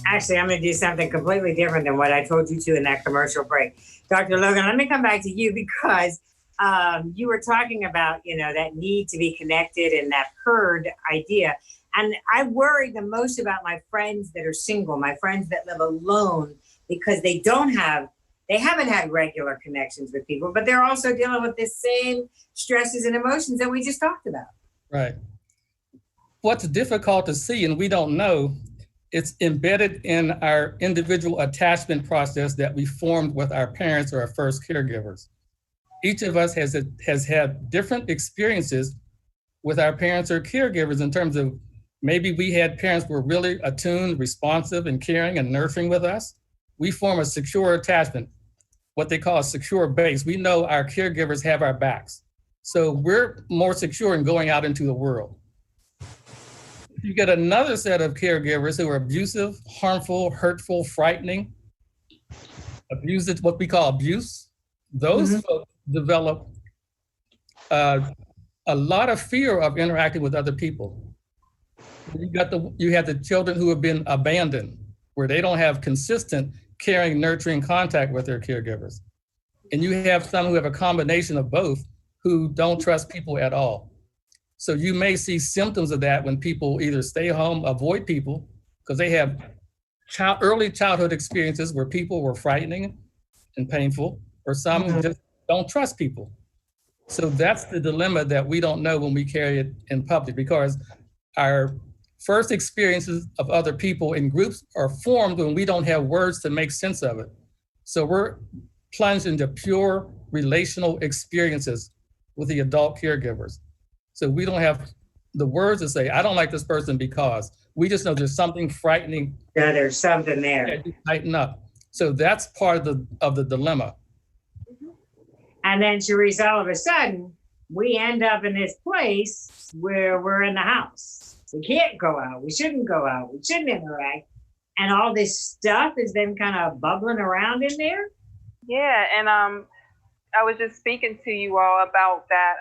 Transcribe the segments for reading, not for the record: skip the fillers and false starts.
Actually, I'm going to do something completely different than what I told you to in that commercial break. Dr. Logan, let me come back to you because you were talking about, that need to be connected and that herd idea. And I worry the most about my friends that are single, my friends that live alone, because they haven't had regular connections with people, but they're also dealing with the same stresses and emotions that we just talked about. Right. What's difficult to see, and we don't know, it's embedded in our individual attachment process that we formed with our parents or our first caregivers. Each of us has had different experiences with our parents or caregivers in terms of maybe we had parents who were really attuned, responsive, and caring and nurturing with us. We form a secure attachment, what they call a secure base. We know our caregivers have our backs. So we're more secure in going out into the world. If you get another set of caregivers who are abusive, harmful, hurtful, frightening, abusive, what we call abuse, those folks develop a lot of fear of interacting with other people. You have the children who have been abandoned, where they don't have consistent caring, nurturing contact with their caregivers. And you have some who have a combination of both who don't trust people at all. So you may see symptoms of that when people either stay home, avoid people, because they have early childhood experiences where people were frightening and painful, or some who just don't trust people. So that's the dilemma that we don't know when we carry it in public, because our first experiences of other people in groups are formed when we don't have words to make sense of it. So we're plunged into pure relational experiences with the adult caregivers. So we don't have the words to say, I don't like this person because. We just know there's something frightening. Yeah, there's something there. Yeah, tighten up. So that's part of the dilemma. And then, Sharise, all of a sudden, we end up in this place where we're in the house. We can't go out. We shouldn't go out. We shouldn't interact. And all this stuff is then kind of bubbling around in there. Yeah, and I was just speaking to you all about that.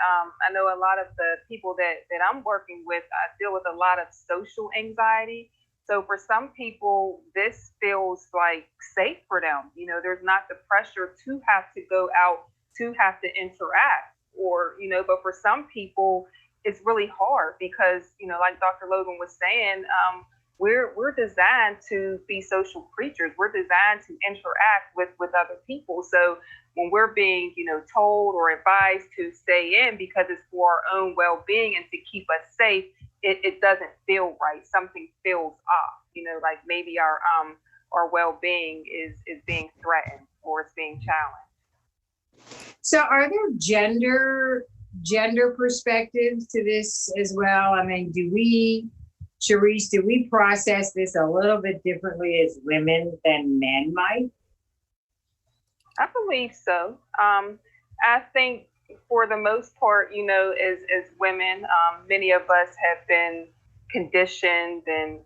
I know a lot of the people that I'm working with, I deal with a lot of social anxiety. So for some people, this feels like safe for them. There's not the pressure to have to go out, to have to interact, but for some people, it's really hard because, like Dr. Logan was saying, we're designed to be social creatures. We're designed to interact with other people. So when we're being, told or advised to stay in because it's for our own well-being and to keep us safe, it doesn't feel right. Something feels off, like maybe our well-being is being threatened or it's being challenged. So are there gender perspectives to this as well? I mean, Sharise, do we process this a little bit differently as women than men might? I believe so. I think for the most part, as women, many of us have been conditioned and,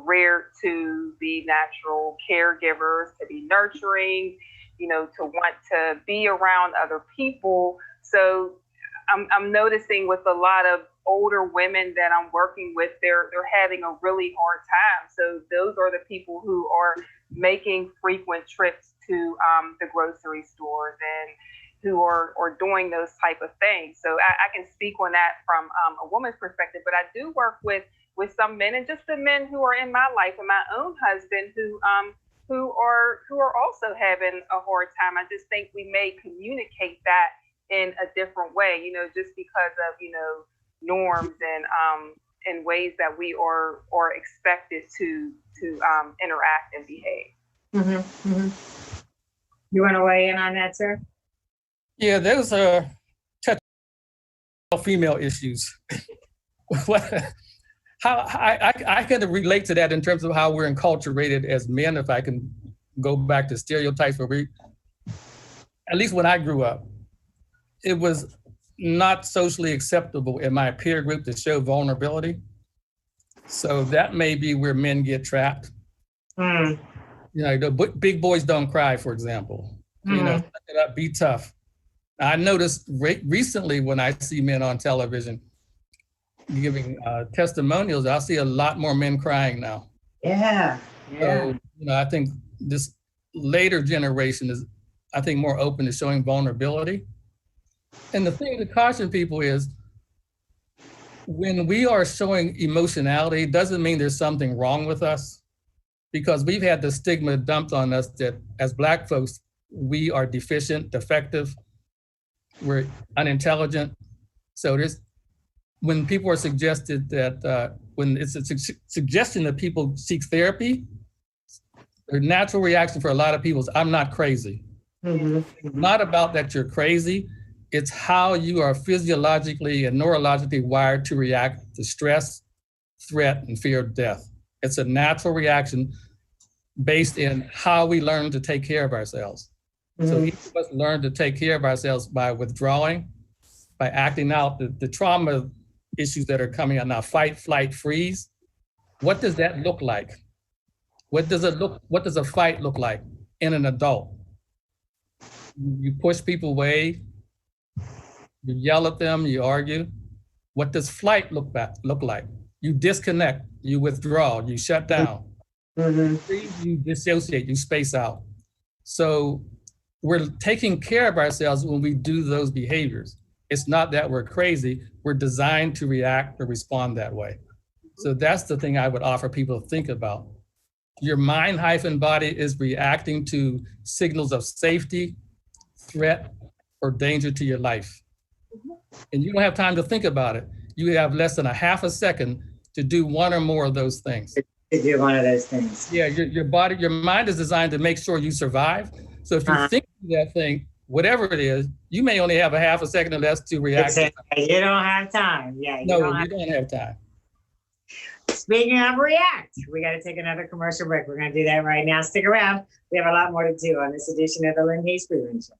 reared to be natural caregivers, to be nurturing, to want to be around other people. So I'm noticing with a lot of older women that I'm working with, they're having a really hard time. So those are the people who are making frequent trips to the grocery stores and who are doing those type of things. So I can speak on that from a woman's perspective, but I do work with some men and just the men who are in my life and my own husband who are also having a hard time. I just think we may communicate that in a different way, just because of, norms and ways that we are expected to interact and behave. Mm-hmm. Mm-hmm. You want to weigh in on that, sir? Yeah, those are female issues. How I can relate to that in terms of how we're enculturated as men. If I can go back to stereotypes where at least when I grew up, it was not socially acceptable in my peer group to show vulnerability. So that may be where men get trapped. The big boys don't cry, for example. Suck it up, be tough. I noticed recently when I see men on television giving testimonials, I'll see a lot more men crying now. Yeah. Yeah. So, I think this later generation is, I think, more open to showing vulnerability. And the thing to caution people is, when we are showing emotionality, doesn't mean there's something wrong with us, because we've had the stigma dumped on us that as Black folks, we are deficient, defective, we're unintelligent. So when people are suggested that, when it's a suggestion that people seek therapy, the natural reaction for a lot of people is, I'm not crazy. It's not about that you're crazy. It's how you are physiologically and neurologically wired to react to stress, threat, and fear of death. It's a natural reaction based in how we learn to take care of ourselves. So each of us learn to take care of ourselves by withdrawing, by acting out the trauma issues that are coming out now, fight, flight, freeze. What does that look like? What does a fight look like in an adult? You push people away, you yell at them, you argue. What does flight look like? You disconnect, you withdraw, you shut down. You dissociate, you space out. So we're taking care of ourselves when we do those behaviors. It's not that we're crazy, we're designed to react or respond that way. So that's the thing I would offer people to think about. Your mind-body is reacting to signals of safety, threat, or danger to your life. And you don't have time to think about it. You have less than a half a second to do one or more of those things. To do one of those things. Yeah, your mind is designed to make sure you survive. So if you think of that thing, whatever it is, you may only have a half a second or less to react. You don't have time. Yeah. You don't have time. Speaking of react, we got to take another commercial break. We're going to do that right now. Stick around. We have a lot more to do on this edition of the Lynne Hayes Freeland Show.